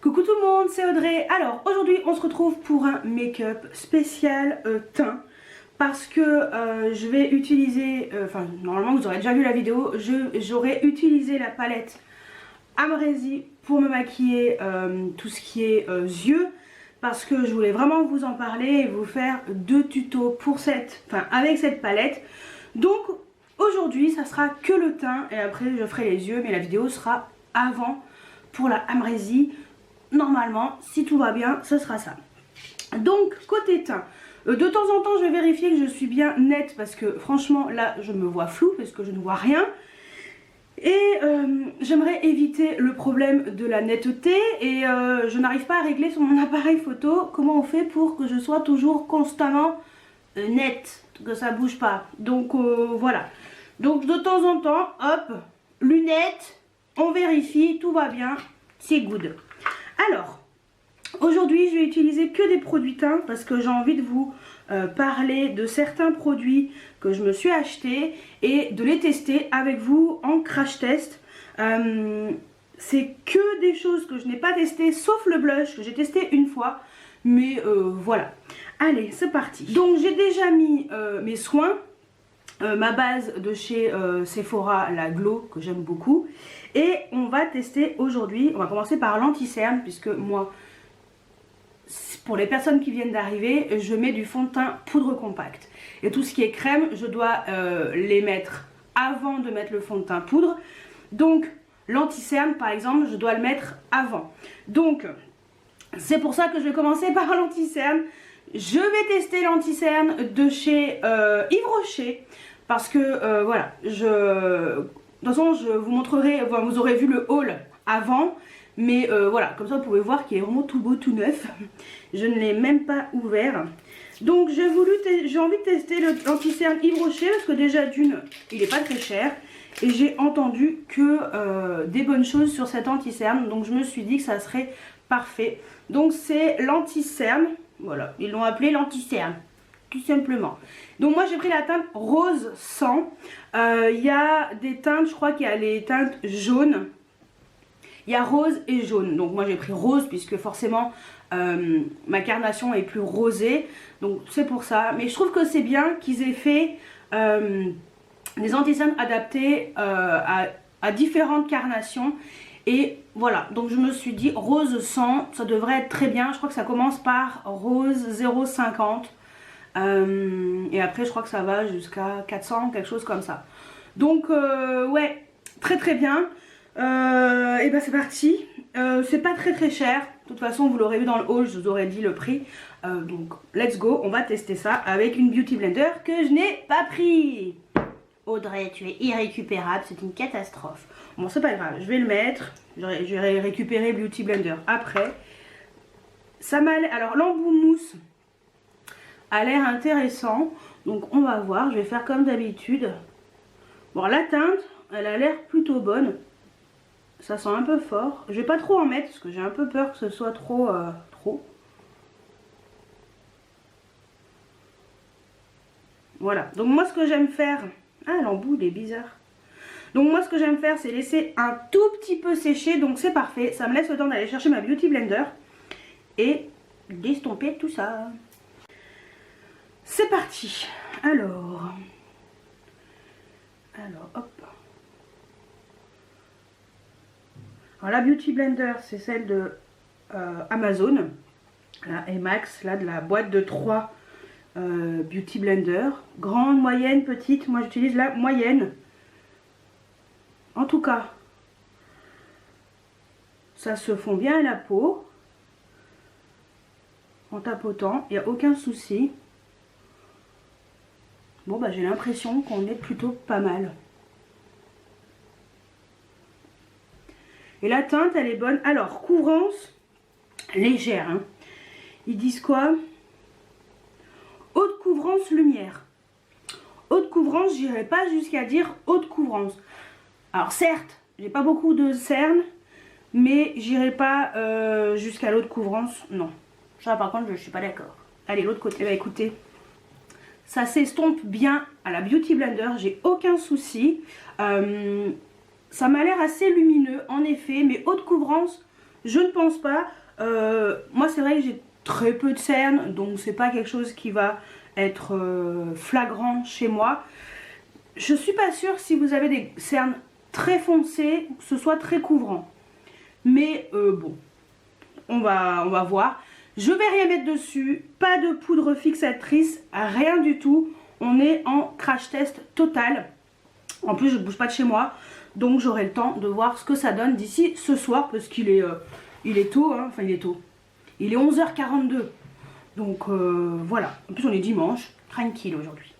Coucou tout le monde, c'est Audrey. Alors aujourd'hui on se retrouve pour un make-up spécial teint parce que je vais utiliser, normalement vous aurez déjà vu la vidéo, j'aurais utilisé la palette Amrezy pour me maquiller tout ce qui est yeux, parce que je voulais vraiment vous en parler et vous faire deux tutos pour avec cette palette. Donc aujourd'hui ça sera que le teint et après je ferai les yeux, mais la vidéo sera avant pour la Amrezy. Normalement, si tout va bien, ce sera ça. Donc, côté teint, de temps en temps, je vais vérifier que je suis bien nette parce que franchement, là, je me vois flou parce que je ne vois rien. Et j'aimerais éviter le problème de la netteté et je n'arrive pas à régler sur mon appareil photo comment on fait pour que je sois toujours constamment nette, que ça bouge pas. Donc, voilà. Donc, de temps en temps, hop, lunettes, on vérifie, tout va bien, c'est good. Alors, aujourd'hui je vais utiliser que des produits teints parce que j'ai envie de vous parler de certains produits que je me suis achetés et de les tester avec vous en crash test. C'est que des choses que je n'ai pas testées sauf le blush que j'ai testé une fois, mais voilà. Allez, c'est parti. Donc j'ai déjà mis mes soins. Ma base de chez Sephora, la Glow, que j'aime beaucoup. Et on va tester aujourd'hui, on va commencer par l'anti-cerne, puisque moi, pour les personnes qui viennent d'arriver, je mets du fond de teint poudre compacte. Et tout ce qui est crème, je dois les mettre avant de mettre le fond de teint poudre. Donc l'anti-cerne par exemple, je dois le mettre avant. Donc c'est pour ça que je vais commencer par l'anti-cerne. Je vais tester l'anti-cerne de chez Yves Rocher parce que voilà, de toute façon je vous montrerai, vous aurez vu le haul avant, mais voilà, comme ça vous pouvez voir qu'il est vraiment tout beau, tout neuf. Je ne l'ai même pas ouvert. Donc j'ai envie de tester l'anti-cerne Yves Rocher parce que déjà d'une, il n'est pas très cher et j'ai entendu que des bonnes choses sur cet anti-cerne, donc je me suis dit que ça serait parfait. Donc c'est l'anti-cerne. Voilà, ils l'ont appelé l'anti-cerne, tout simplement. Donc moi j'ai pris la teinte rose 100. Il y a des teintes, je crois qu'il y a les teintes jaunes. Il y a rose et jaune. Donc moi j'ai pris rose puisque forcément ma carnation est plus rosée. Donc c'est pour ça. Mais je trouve que c'est bien qu'ils aient fait des anti-cernes adaptés à différentes carnations. Et voilà, donc je me suis dit rose 100, ça devrait être très bien. Je crois que ça commence par rose 0,50 et après je crois que ça va jusqu'à 400, quelque chose comme ça. Donc ouais, très très bien. Et ben c'est parti. C'est pas très très cher. De toute façon vous l'aurez vu dans le haul, je vous aurais dit le prix. Donc let's go, on va tester ça avec une Beauty Blender que je n'ai pas pris. Audrey, tu es irrécupérable, c'est une catastrophe. Bon, c'est pas grave, je vais le mettre. Je vais récupérer Beauty Blender après. Ça m'a l'air... Alors, l'embout mousse a l'air intéressant. Donc, on va voir. Je vais faire comme d'habitude. Bon, la teinte, elle a l'air plutôt bonne. Ça sent un peu fort. Je vais pas trop en mettre parce que j'ai un peu peur que ce soit trop... Voilà. Donc, moi, ce que j'aime faire... Ah, l'embout, il est bizarre. Donc moi ce que j'aime faire c'est laisser un tout petit peu sécher, donc c'est parfait. Ça me laisse le temps d'aller chercher ma Beauty Blender et d'estomper tout ça. C'est parti. Alors hop. Alors la Beauty Blender c'est celle de Amazon. La Emax, là de la boîte de 3 Beauty Blender. Grande, moyenne, petite. Moi j'utilise la moyenne. En tout cas, ça se fond bien à la peau. En tapotant, il n'y a aucun souci. Bon bah j'ai l'impression qu'on est plutôt pas mal. Et la teinte elle est bonne. Alors couvrance légère. Hein. Ils disent quoi? Haute couvrance lumière. Haute couvrance, j'irai pas jusqu'à dire haute couvrance. Alors certes, j'ai pas beaucoup de cernes, mais j'irai pas jusqu'à l'autre couvrance, non. Ça par contre je suis pas d'accord. Allez l'autre côté, bah écoutez, ça s'estompe bien à la Beauty Blender, j'ai aucun souci. Ça m'a l'air assez lumineux en effet, mais haute couvrance, Je ne pense pas. Moi c'est vrai que j'ai très peu de cernes, donc c'est pas quelque chose qui va être flagrant chez moi. Je suis pas sûre si vous avez des cernes très foncées, que ce soit très couvrant. Mais bon, on va voir. Je vais rien mettre dessus, pas de poudre fixatrice, rien du tout. On est en crash test total. En plus je ne bouge pas de chez moi, donc j'aurai le temps de voir ce que ça donne d'ici ce soir, parce qu'il est, il est tôt, hein. Enfin il est tôt. Il est 11h42, donc voilà. En plus on est dimanche, tranquille aujourd'hui.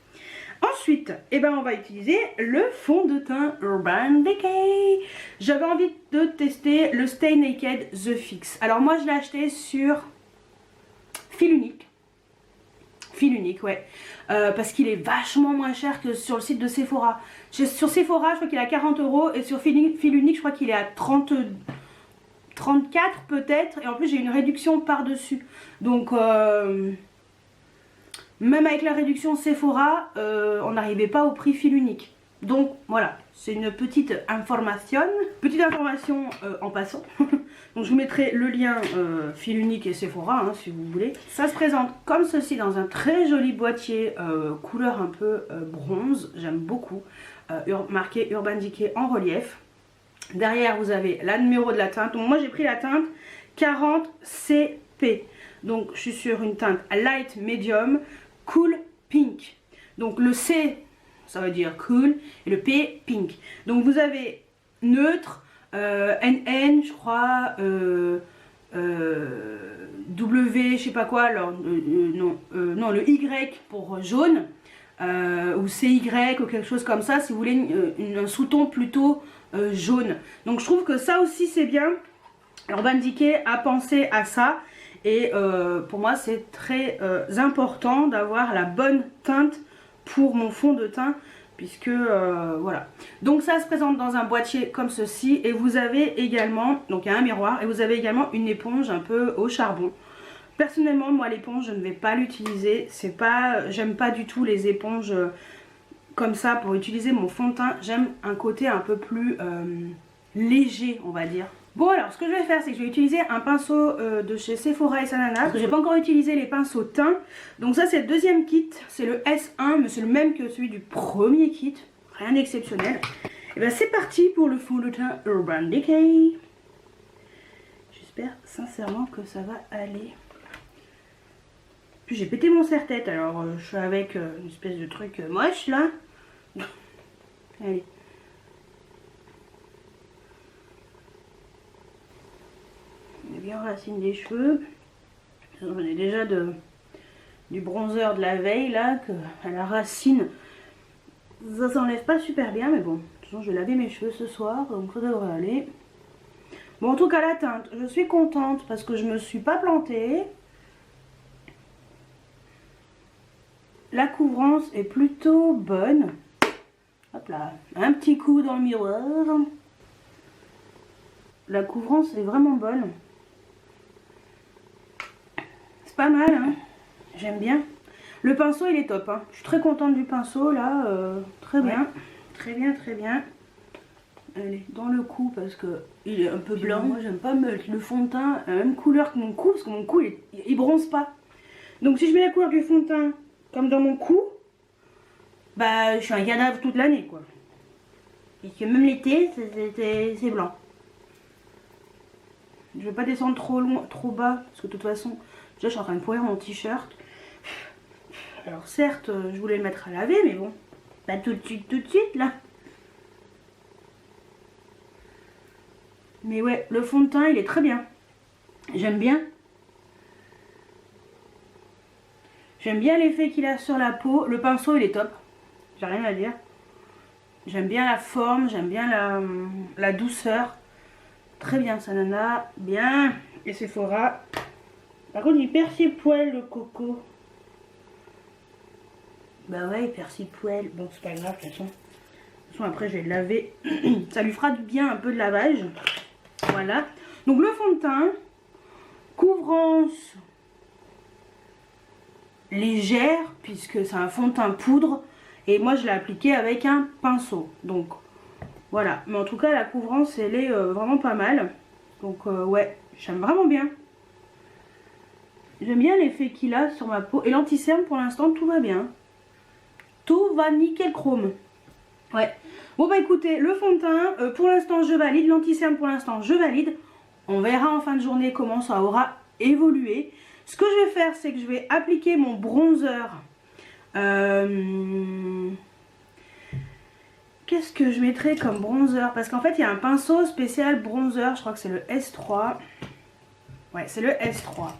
Ensuite, eh ben, on va utiliser le fond de teint Urban Decay. J'avais envie de tester le Stay Naked The Fix. Alors moi je l'ai acheté sur fil unique. Fil unique, ouais. Parce qu'il est vachement moins cher que sur le site de Sephora. Sur Sephora, je crois qu'il est à 40 € et sur fil unique, je crois qu'il est à 34 peut-être. Et en plus, j'ai une réduction par-dessus. Donc, même avec la réduction Sephora, on n'arrivait pas au prix fil unique. Donc voilà, c'est une petite information. Petite information en passant. Donc je vous mettrai le lien fil unique et Sephora hein, si vous voulez. Ça se présente comme ceci dans un très joli boîtier couleur un peu bronze. J'aime beaucoup. Marqué Urban Decay en relief. Derrière vous avez la numéro de la teinte. Donc moi j'ai pris la teinte 40 CP. Donc je suis sur une teinte light medium cool pink. Donc le C ça veut dire cool et le P pink. Donc vous avez neutre, NN je crois, W je sais pas quoi, alors non, le Y pour jaune ou CY ou quelque chose comme ça si vous voulez un sous-ton plutôt jaune. Donc je trouve que ça aussi c'est bien. Urban Decay a pensé à ça et pour moi c'est très important d'avoir la bonne teinte pour mon fond de teint puisque voilà. Donc ça se présente dans un boîtier comme ceci et vous avez également, donc il y a un miroir et vous avez également une éponge un peu au charbon. Personnellement moi l'éponge je ne vais pas l'utiliser, c'est pas, j'aime pas du tout les éponges comme ça pour utiliser mon fond de teint. J'aime un côté un peu plus léger on va dire. Bon alors ce que je vais faire c'est que je vais utiliser un pinceau de chez Sephora et Sanana parce que j'ai pas encore utilisé les pinceaux teint. Donc ça c'est le deuxième kit, c'est le S1 mais c'est le même que celui du premier kit, rien d'exceptionnel. Et bien c'est parti pour le fond de teint Urban Decay. J'espère sincèrement que ça va aller. Puis j'ai pété mon serre-tête alors je suis avec une espèce de truc moche là. Allez. On est bien racine des cheveux. On est déjà du bronzer de la veille là, que à la racine ça s'enlève pas super bien, mais bon, de toute façon je vais laver mes cheveux ce soir, donc ça devrait aller. Bon en tout cas la teinte, je suis contente parce que je me suis pas plantée. La couvrance est plutôt bonne. Hop là, un petit coup dans le miroir. La couvrance est vraiment bonne. C'est pas mal, hein. J'aime bien. Le pinceau il est top, hein. Je suis très contente du pinceau là, très bien. Ouais. Très bien, très bien. Allez, dans le cou parce que il est un peu blanc. Moi j'aime pas mettre le fond de teint à la même couleur que mon cou parce que mon cou il bronze pas. Donc si je mets la couleur du fond de teint comme dans mon cou, bah je suis un cadavre toute l'année quoi. Et que même l'été c'est blanc. Je vais pas descendre trop loin, trop bas parce que de toute façon déjà je suis en train de pourrir mon t-shirt. Alors certes je voulais le mettre à laver mais bon, pas tout de suite là. Mais ouais, le fond de teint il est très bien. J'aime bien. J'aime bien l'effet qu'il a sur la peau. Le pinceau il est top. J'ai rien à dire. J'aime bien la forme, j'aime bien la douceur. Très bien Sanana, bien. Et Sephora. Par contre il perd ses poils le coco. Bah ouais il perd ses poils. Bon c'est pas grave de toute façon. De toute façon après je vais le laver. Ça lui fera du bien un peu de lavage. Voilà. Donc le fond de teint. Couvrance légère puisque c'est un fond de teint poudre. Et moi je l'ai appliqué avec un pinceau. Donc voilà. Mais en tout cas la couvrance elle est vraiment pas mal. Donc ouais, J'aime vraiment bien. J'aime bien l'effet qu'il a sur ma peau. Et l'anti-cerne pour l'instant tout va bien. Tout va nickel chrome. Ouais. Bon bah écoutez, le fond de teint, pour l'instant je valide. L'anti-cerne pour l'instant je valide. On verra en fin de journée comment ça aura évolué. Ce que je vais faire, c'est que je vais appliquer mon bronzer. Qu'est-ce que je mettrai comme bronzer? Parce qu'en fait il y a un pinceau spécial bronzer. Je crois que c'est le S3. Ouais, c'est le S3.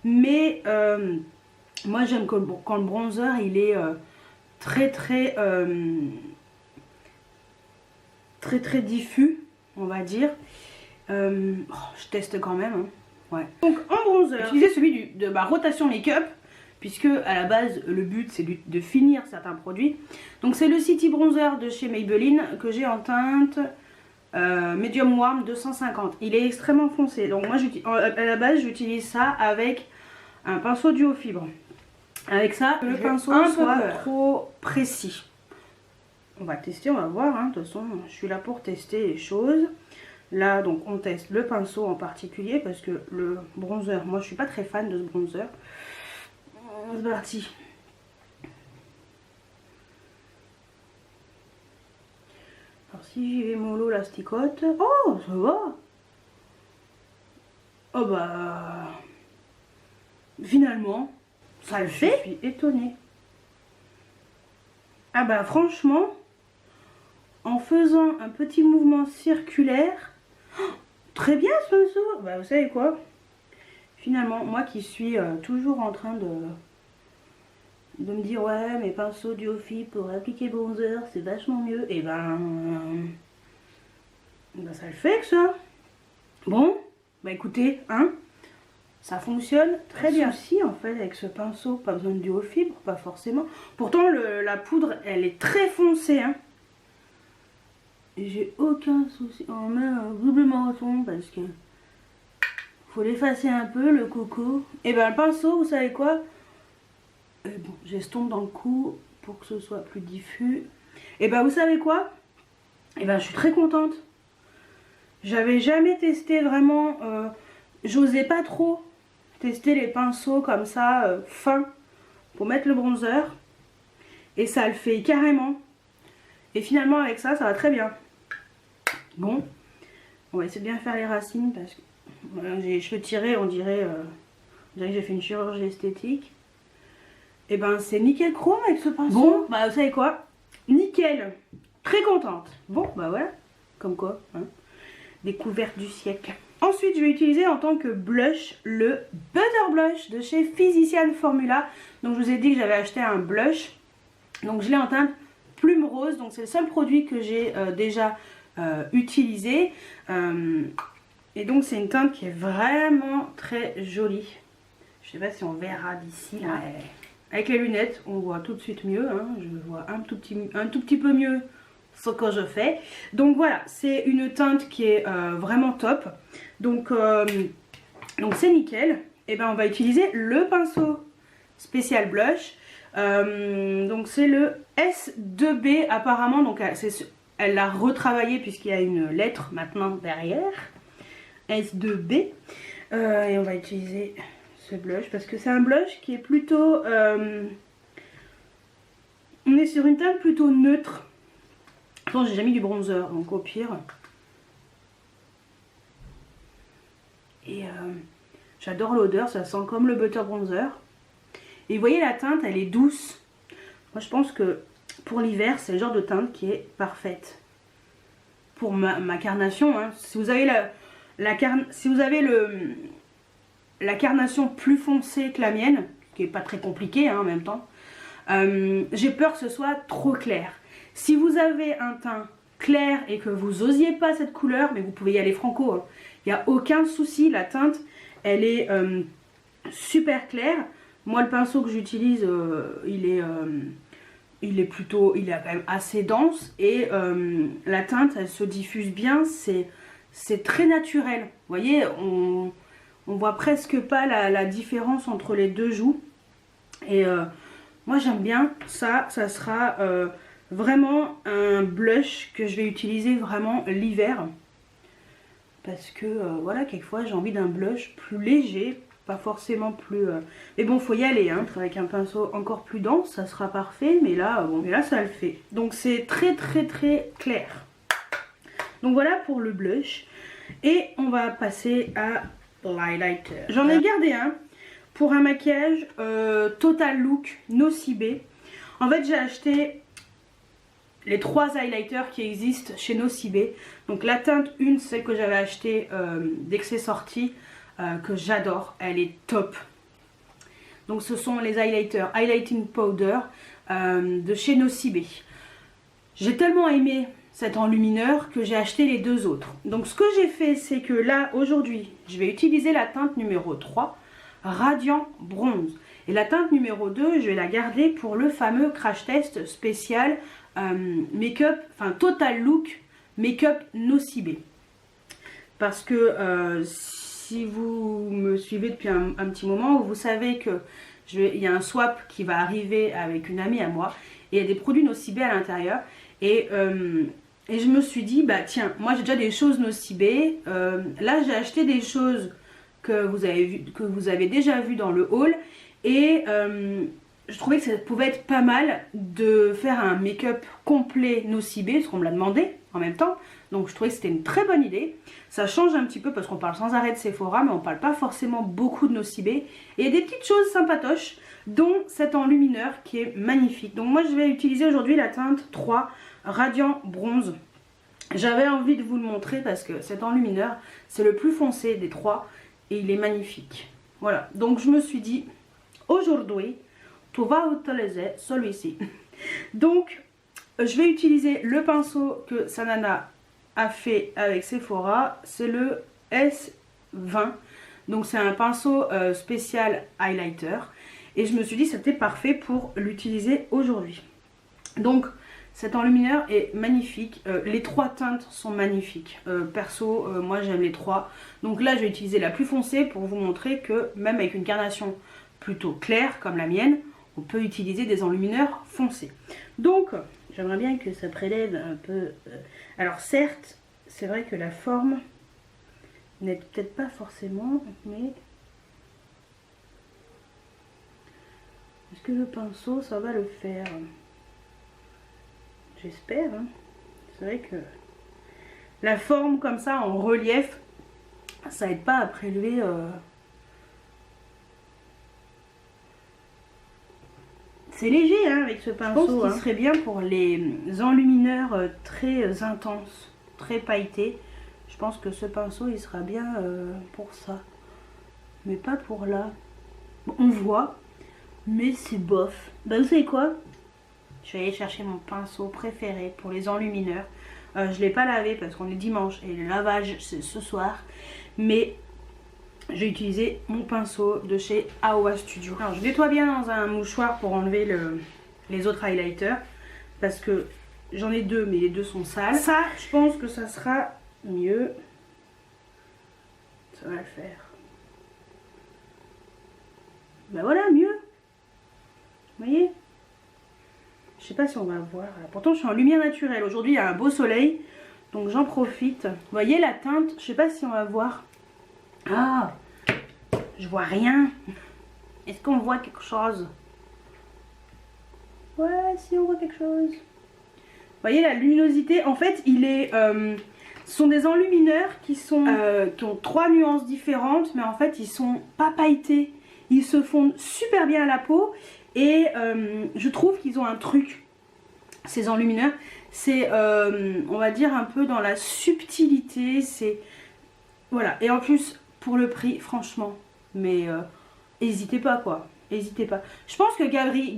Mais moi j'aime quand le bronzer il est très diffus, on va dire. Je teste quand même. Hein. Ouais. Donc en bronzer, j'ai utilisé celui de ma rotation make-up, puisque à la base le but c'est de finir certains produits. Donc c'est le City Bronzer de chez Maybelline que j'ai en teinte Medium Warm 250. Il est extrêmement foncé. Donc moi à la base j'utilise ça avec un pinceau duo fibre. Avec ça, le pinceau soit trop précis. On va tester, on va voir. Hein. De toute façon, je suis là pour tester les choses. Là, donc, on teste le pinceau en particulier parce que le bronzer, moi, je suis pas très fan de ce bronzer. C'est parti. Alors, si j'y vais mollo, l'asticote. Oh, ça va. Oh, bah. Finalement, ça le fait. Je suis étonnée. Ah, bah, franchement. En faisant un petit mouvement circulaire, oh, très bien ce pinceau. Bah, vous savez quoi? Finalement, moi qui suis toujours en train de me dire ouais, mes pinceaux duo fibre pour appliquer bronzer, c'est vachement mieux. Et ben, ça le fait que ça. Bon, bah écoutez, hein, ça fonctionne très bien. Souci en fait avec ce pinceau, pas besoin de duo fibre, pas forcément. Pourtant la poudre, elle est très foncée, hein. J'ai aucun souci. On met un double marathon parce que faut l'effacer un peu le coco. Et ben le pinceau, vous savez quoi? Bon, j'estompe dans le cou pour que ce soit plus diffus. Et ben vous savez quoi? Et ben je suis très contente. J'avais jamais testé vraiment. J'osais pas trop tester les pinceaux comme ça fins pour mettre le bronzer. Et ça le fait carrément. Et finalement avec ça, ça va très bien. Bon, on va essayer de bien faire les racines parce que voilà, j'ai les cheveux tirés, on dirait que j'ai fait une chirurgie esthétique. Et ben c'est nickel chrome avec ce pinceau. Bon, bah vous savez quoi? Nickel. Très contente. Bon, bah voilà. Comme quoi, hein. Découverte du siècle. Ensuite, je vais utiliser en tant que blush le Butter Blush de chez Physician Formula. Donc je vous ai dit que j'avais acheté un blush. Donc je l'ai en teinte plume rose. Donc c'est le seul produit que j'ai déjà utilisé. Et donc c'est une teinte qui est vraiment très jolie. Je sais pas si on verra d'ici. Ouais. Avec les lunettes, on voit tout de suite mieux. Hein. Je vois un tout petit peu mieux ce que je fais. Donc voilà, c'est une teinte qui est vraiment top. Donc c'est nickel. Et ben on va utiliser le pinceau spécial blush. Donc c'est le S2B apparemment. Donc elle l'a retravaillé puisqu'il y a une lettre maintenant derrière. S2B. Et on va utiliser ce blush parce que c'est un blush qui est plutôt... on est sur une teinte plutôt neutre. Bon, j'ai jamais mis du bronzer, donc au pire. Et j'adore l'odeur, ça sent comme le butter bronzer. Et vous voyez la teinte, elle est douce. Moi je pense que pour l'hiver, c'est le genre de teinte qui est parfaite. Pour ma carnation, hein. Si vous avez la carnation plus foncée que la mienne, qui est pas très compliquée hein, en même temps, j'ai peur que ce soit trop clair. Si vous avez un teint clair et que vous osiez pas cette couleur, mais vous pouvez y aller franco, hein. Il n'y a aucun souci, la teinte elle est super claire. Moi le pinceau que j'utilise il est quand même assez dense et la teinte elle se diffuse bien, c'est très naturel. Vous voyez, on voit presque pas la différence entre les deux joues. Et moi j'aime bien ça. Ça sera vraiment un blush que je vais utiliser vraiment l'hiver. parce que voilà, quelquefois j'ai envie d'un blush plus léger, pas forcément plus... Mais bon, faut y aller, hein, avec un pinceau encore plus dense, ça sera parfait, mais là, bon, mais là ça le fait. Donc c'est très clair. Donc voilà pour le blush. Et on va passer à l'highlighter. J'en ai gardé un pour un maquillage Total Look Nocibé. En fait, j'ai acheté les 3 highlighters qui existent chez Nocibé. Donc la teinte 1, celle que j'avais achetée dès que c'est sorti, que j'adore, elle est top. Donc ce sont les highlighters Highlighting Powder de chez Nocibé. J'ai tellement aimé cet enlumineur que j'ai acheté les 2 autres. Donc ce que j'ai fait, c'est que là aujourd'hui je vais utiliser la teinte numéro 3 Radiant Bronze, et la teinte numéro 2 je vais la garder pour le fameux crash test spécial make-up, enfin Total Look Make-up Nocibé. Parce que si vous me suivez depuis un petit moment, vous savez que il y a un swap qui va arriver avec une amie à moi, et il y a des produits Nocibé à l'intérieur, et je me suis dit, bah tiens, moi j'ai déjà des choses Nocibé, là j'ai acheté des choses que vous avez déjà vu dans le haul, et je trouvais que ça pouvait être pas mal de faire un make-up complet Nocibé, parce qu'on me l'a demandé en même temps, donc je trouvais que c'était une très bonne idée. Ça change un petit peu parce qu'on parle sans arrêt de Sephora, mais on parle pas forcément beaucoup de Nocibé, et il y a des petites choses sympatoches, dont cet enlumineur qui est magnifique. Donc moi je vais utiliser aujourd'hui la teinte 3 Radiant Bronze. J'avais envie de vous le montrer parce que cet enlumineur c'est le plus foncé des 3 et il est magnifique. Voilà, donc je me suis dit aujourd'hui tu vas utiliser celui-ci. Donc je vais utiliser le pinceau que Sanana a fait avec Sephora, c'est le S20. Donc c'est un pinceau spécial highlighter, et je me suis dit c'était parfait pour l'utiliser aujourd'hui. Donc cet enlumineur est magnifique, les 3 teintes sont magnifiques, perso moi j'aime les 3. Donc là je vais utiliser la plus foncée pour vous montrer que même avec une carnation plutôt claire comme la mienne, on peut utiliser des enlumineurs foncés. Donc j'aimerais bien que ça prélève un peu, alors certes c'est vrai que la forme n'est peut-être pas forcément, mais est-ce que le pinceau ça va le faire? J'espère, hein. C'est vrai que la forme comme ça en relief, ça aide pas à prélever. C'est léger hein, avec ce pinceau. Je pense qu'il serait bien pour les enlumineurs très intenses, très pailletés. Je pense que ce pinceau il sera bien pour ça. Mais pas pour là. Bon, on voit, mais c'est bof. Bah vous savez quoi? Je vais aller chercher mon pinceau préféré pour les enlumineurs. Je ne l'ai pas lavé parce qu'on est dimanche et le lavage c'est ce soir. Mais j'ai utilisé mon pinceau de chez Aowa Studio. Alors je nettoie bien dans un mouchoir pour enlever les autres highlighters. Parce que j'en ai 2 mais les 2 sont sales. Ça je pense que ça sera mieux. Ça va le faire. Ben voilà, mieux. Vous voyez? Je sais pas si on va voir. Pourtant je suis en lumière naturelle. Aujourd'hui il y a un beau soleil, donc j'en profite. Vous voyez la teinte? Je sais pas si on va voir. Ah, je vois rien. Est-ce qu'on voit quelque chose? Ouais, si on voit quelque chose. Vous voyez la luminosité? En fait il est... ce sont des enlumineurs qui ont 3 nuances différentes, mais en fait ils sont pas pailletés. Ils se fondent super bien à la peau. Et je trouve qu'ils ont un truc, ces enlumineurs, c'est on va dire un peu dans la subtilité, c'est voilà. Et en plus pour le prix franchement, mais n'hésitez pas quoi, n'hésitez pas. Je pense que Gabi,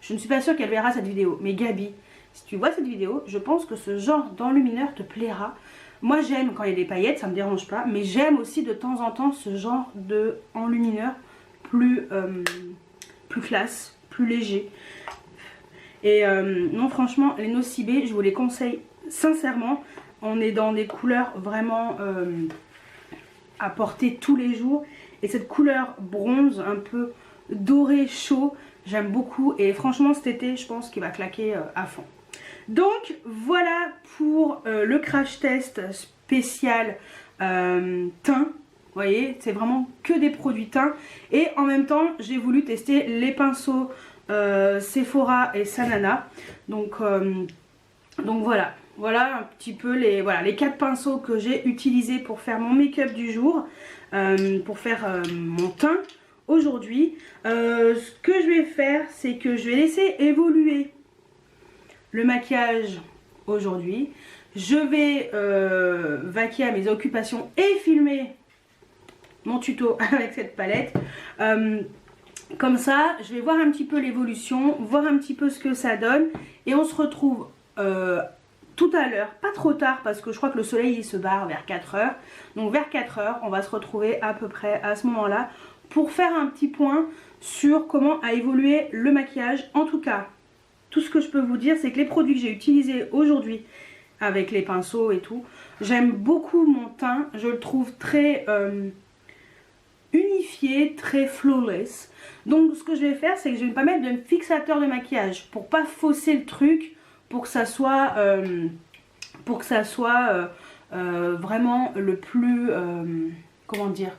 je ne suis pas sûre qu'elle verra cette vidéo, mais Gabi, si tu vois cette vidéo, je pense que ce genre d'enlumineur te plaira. Moi j'aime quand il y a des paillettes, ça me dérange pas, mais j'aime aussi de temps en temps ce genre d'enlumineur plus classe, plus léger. Et non franchement les Nocibé je vous les conseille sincèrement. On est dans des couleurs vraiment à porter tous les jours, et cette couleur bronze un peu doré chaud j'aime beaucoup, et franchement cet été je pense qu'il va claquer à fond. Donc voilà pour le crash test spécial teint. Vous voyez, c'est vraiment que des produits teint. Et en même temps, j'ai voulu tester les pinceaux Sephora et Sanana. Donc voilà. Voilà un petit peu les 4 pinceaux que j'ai utilisés pour faire mon make-up du jour. Pour faire mon teint aujourd'hui. Ce que je vais faire, c'est que je vais laisser évoluer le maquillage aujourd'hui. Je vais vaquer à mes occupations et filmer mon tuto avec cette palette. Comme ça, je vais voir un petit peu l'évolution, voir un petit peu ce que ça donne. Et on se retrouve tout à l'heure, pas trop tard parce que je crois que le soleil il se barre vers 4 h. Donc vers 4 h, on va se retrouver à peu près à ce moment-là pour faire un petit point sur comment a évolué le maquillage. En tout cas, tout ce que je peux vous dire, c'est que les produits que j'ai utilisés aujourd'hui avec les pinceaux et tout, j'aime beaucoup mon teint. Je le trouve très unifié, très flawless. Donc ce que je vais faire, c'est que je vais pas mettre de fixateur de maquillage pour pas fausser le truc, pour que ça soit vraiment le plus comment dire,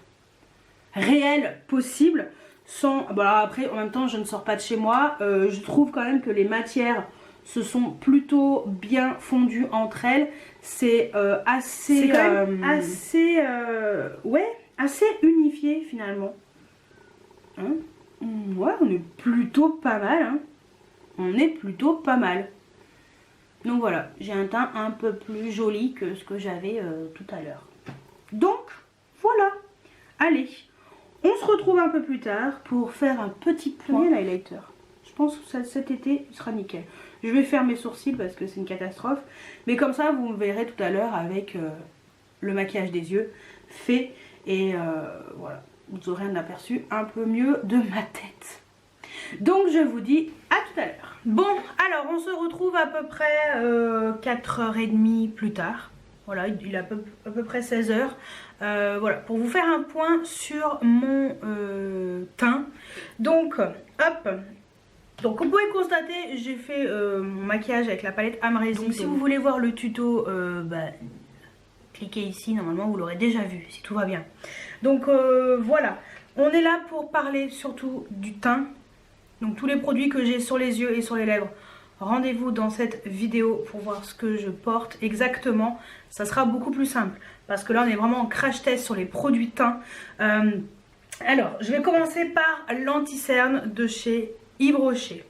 réel possible. Sans, bon alors après en même temps je ne sors pas de chez moi, je trouve quand même que les matières se sont plutôt bien fondues entre elles. C'est assez assez unifié finalement, hein. Ouais, on est plutôt pas mal, hein. On est plutôt pas mal. Donc voilà, j'ai un teint un peu plus joli que ce que j'avais tout à l'heure. Donc voilà, allez, on se retrouve un peu plus tard pour faire un petit point highlighter. Je pense que cet été il sera nickel. Je vais faire mes sourcils parce que c'est une catastrophe. Mais comme ça vous me verrez tout à l'heure avec le maquillage des yeux fait. Et voilà, vous aurez un aperçu un peu mieux de ma tête. Donc je vous dis à tout à l'heure. Bon, alors on se retrouve à peu près 4h30 plus tard. Voilà, il est à peu près 16 h. Voilà, pour vous faire un point sur mon teint. Donc, hop. Donc vous pouvez constater, j'ai fait mon maquillage avec la palette Amrezy. Donc si vous voulez voir le tuto, cliquez ici, normalement vous l'aurez déjà vu, si tout va bien. Donc voilà, on est là pour parler surtout du teint. Donc tous les produits que j'ai sur les yeux et sur les lèvres, rendez-vous dans cette vidéo pour voir ce que je porte exactement. Ça sera beaucoup plus simple parce que là on est vraiment en crash test sur les produits teint. Alors je vais commencer par l'anti-cerne de chez Yves Rocher.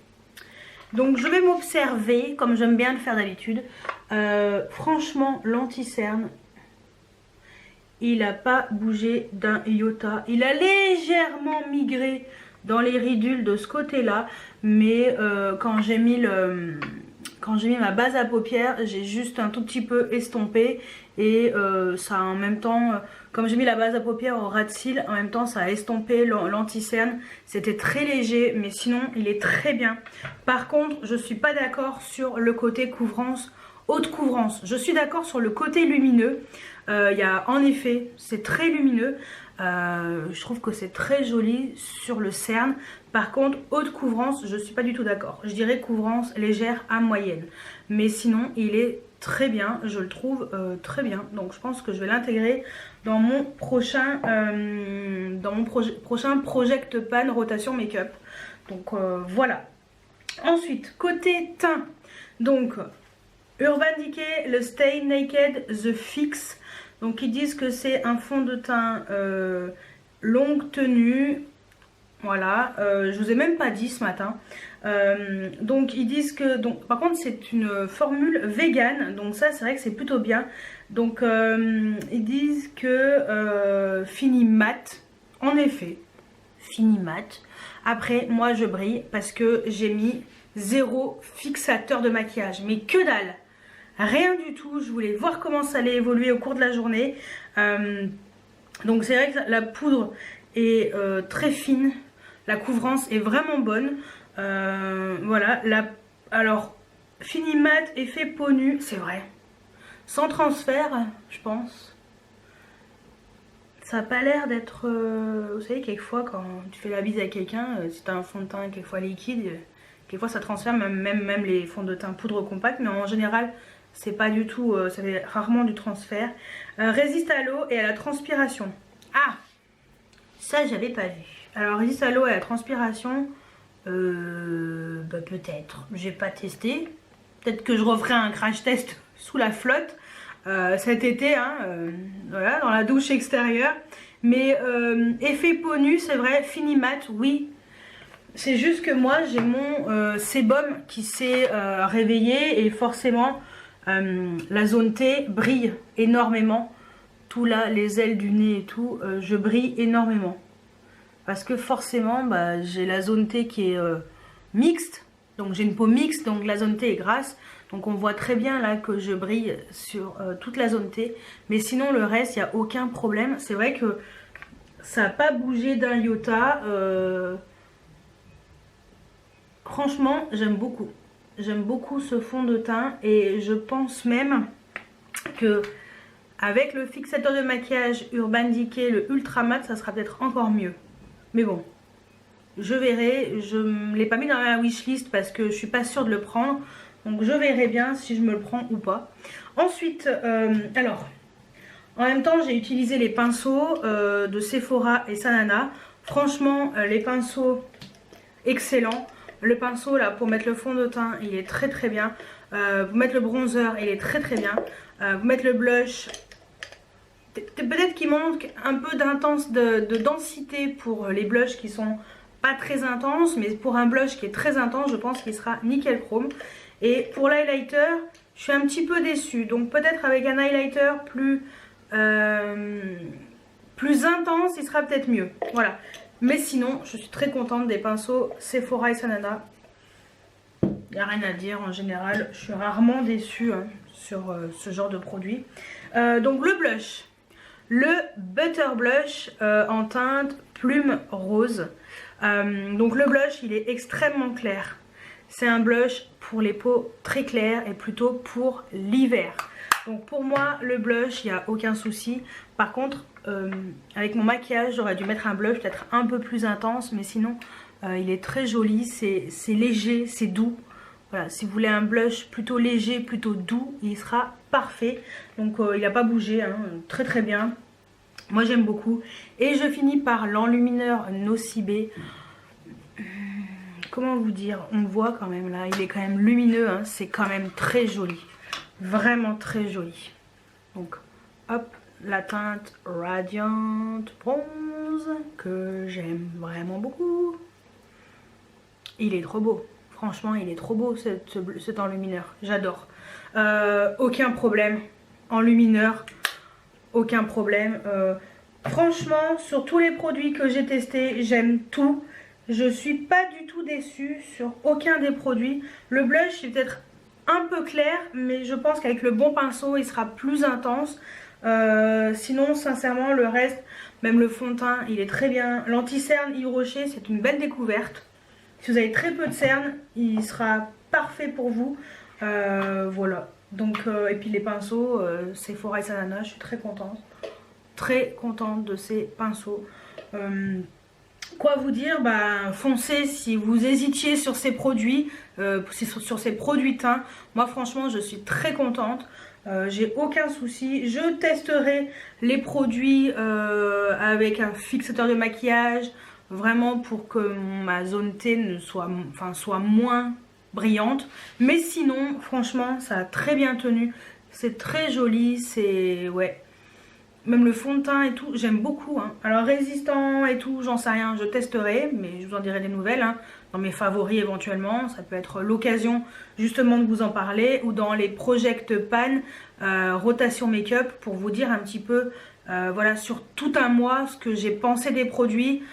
Donc je vais m'observer comme j'aime bien le faire d'habitude. Franchement l'anti-cerne, il n'a pas bougé d'un iota. Il a légèrement migré dans les ridules de ce côté là, mais quand j'ai mis ma base à paupières, j'ai juste un tout petit peu estompé et ça en même temps, comme j'ai mis la base à paupières au ras de cils, en même temps ça a estompé l'anti-cerne. C'était très léger, mais sinon il est très bien. Par contre je suis pas d'accord sur le côté couvrance, haute couvrance. Je suis d'accord sur le côté lumineux. Il y a en effet, c'est très lumineux. Je trouve que c'est très joli sur le cerne. Par contre haute couvrance je suis pas du tout d'accord. Je dirais couvrance légère à moyenne. Mais sinon il est très bien. Je le trouve très bien. Donc je pense que je vais l'intégrer dans mon prochain prochain Project Pan rotation make-up. Donc voilà. Ensuite côté teint. Donc Urban Decay, le Stay Naked The Fix. Donc ils disent que c'est un fond de teint longue tenue. Voilà, je vous ai même pas dit ce matin. Donc ils disent que, donc par contre c'est une formule vegan. Donc ça c'est vrai que c'est plutôt bien. Donc ils disent que fini mat. En effet, fini mat. Après moi je brille parce que j'ai mis 0 fixateur de maquillage. Mais que dalle! Rien du tout, je voulais voir comment ça allait évoluer au cours de la journée. Donc c'est vrai que la poudre est très fine, la couvrance est vraiment bonne. Voilà, alors fini mat, effet peau nue, c'est vrai. Sans transfert, je pense. Ça n'a pas l'air d'être... vous savez, quelquefois quand tu fais la bise à quelqu'un, si tu as un fond de teint quelquefois liquide, quelquefois ça transfère, même les fonds de teint poudre compacte, mais en général... c'est pas du tout, ça fait rarement du transfert. Résiste à l'eau et à la transpiration. Ah, ça j'avais pas vu. Alors résiste à l'eau et à la transpiration, bah, peut-être, j'ai pas testé. Peut-être que je referai un crash test sous la flotte cet été, hein, voilà, dans la douche extérieure. Mais effet peau nue, c'est vrai, fini mat, oui. C'est juste que moi j'ai mon sébum qui s'est réveillé et forcément la zone T brille énormément. Tout là, les ailes du nez et tout, je brille énormément. Parce que forcément, bah, j'ai la zone T qui est mixte. Donc j'ai une peau mixte, donc la zone T est grasse. Donc on voit très bien là que je brille sur toute la zone T. Mais sinon le reste, il n'y a aucun problème. C'est vrai que ça n'a pas bougé d'un iota. Franchement, j'aime beaucoup. J'aime beaucoup ce fond de teint. Et je pense même que avec le fixateur de maquillage Urban Decay, le Ultra Matte, ça sera peut-être encore mieux. Mais bon, je verrai. Je ne l'ai pas mis dans ma wishlist parce que je suis pas sûre de le prendre. Donc je verrai bien si je me le prends ou pas. Ensuite, alors, en même temps j'ai utilisé les pinceaux de Sephora et Sanana. Franchement, les pinceaux, excellents. Le pinceau là pour mettre le fond de teint, il est très très bien. Pour mettre le bronzer, il est très très bien. Pour mettre le blush, peut-être qu'il manque un peu de densité pour les blushs qui sont pas très intenses. Mais pour un blush qui est très intense, je pense qu'il sera nickel chrome. Et pour l'highlighter, je suis un petit peu déçue. Donc peut-être avec un highlighter plus intense, il sera peut-être mieux. Voilà. Mais sinon, je suis très contente des pinceaux Sephora et Sanana. Il n'y a rien à dire en général. Je suis rarement déçue hein, sur ce genre de produit. Donc le blush. Le Butter Blush en teinte plume rose. Donc le blush, il est extrêmement clair. C'est un blush pour les peaux très claires et plutôt pour l'hiver. Donc pour moi, le blush, il n'y a aucun souci. Par contre, avec mon maquillage, j'aurais dû mettre un blush peut-être un peu plus intense. Mais sinon, il est très joli, c'est léger, c'est doux. Voilà, si vous voulez un blush plutôt léger, plutôt doux, il sera parfait. Donc il n'a pas bougé, hein, très très bien. Moi j'aime beaucoup. Et je finis par l'enlumineur Nocibé. Comment vous dire, on le voit quand même là, il est quand même lumineux, hein, c'est quand même très joli. Vraiment très joli. Donc hop, la teinte Radiant Bronze que j'aime vraiment beaucoup. Il est trop beau. Franchement, il est trop beau cet enlumineur. J'adore. Aucun problème. Enlumineur, aucun problème. Franchement, sur tous les produits que j'ai testés, j'aime tout. Je suis pas du tout déçue sur aucun des produits. Le blush est peut-être un peu clair, mais je pense qu'avec le bon pinceau, il sera plus intense. Sinon, sincèrement, le reste, même le fond de teint, il est très bien. L'anti-cerne Yves Rocher, c'est une belle découverte. Si vous avez très peu de cernes, il sera parfait pour vous. Voilà. Donc, et puis les pinceaux, Sephora et Sanana, je suis très contente. Très contente de ces pinceaux. Quoi vous dire, bah, foncez si vous hésitiez sur ces produits, sur ces produits teints. Moi franchement je suis très contente. J'ai aucun souci. Je testerai les produits avec un fixateur de maquillage. Vraiment pour que ma zone T ne soit moins brillante. Mais sinon, franchement, ça a très bien tenu. C'est très joli. C'est... ouais. Même le fond de teint et tout, j'aime beaucoup. Hein. Alors résistant et tout, j'en sais rien. Je testerai, mais je vous en dirai des nouvelles. Hein. Dans mes favoris éventuellement. Ça peut être l'occasion justement de vous en parler. Ou dans les Project Pan rotation make-up. Pour vous dire un petit peu, voilà, sur tout un mois, ce que j'ai pensé des produits.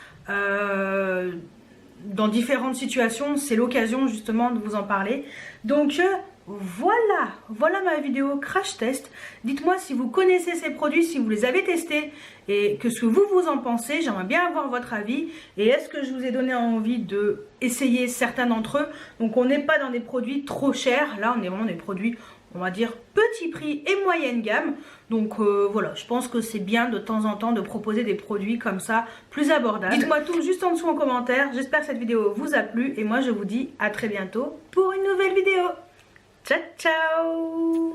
Dans différentes situations, c'est l'occasion justement de vous en parler. Donc voilà ma vidéo crash test. Dites-moi si vous connaissez ces produits, si vous les avez testés et que ce que vous en pensez. J'aimerais bien avoir votre avis. Et est-ce que je vous ai donné envie de essayer certains d'entre eux? Donc on n'est pas dans des produits trop chers. Là on est vraiment dans des produits, on va dire, petit prix et moyenne gamme. Donc voilà, je pense que c'est bien de temps en temps de proposer des produits comme ça, plus abordables. Dites-moi tout juste en dessous en commentaire. J'espère que cette vidéo vous a plu. Et moi je vous dis à très bientôt pour une nouvelle vidéo. Ciao ciao.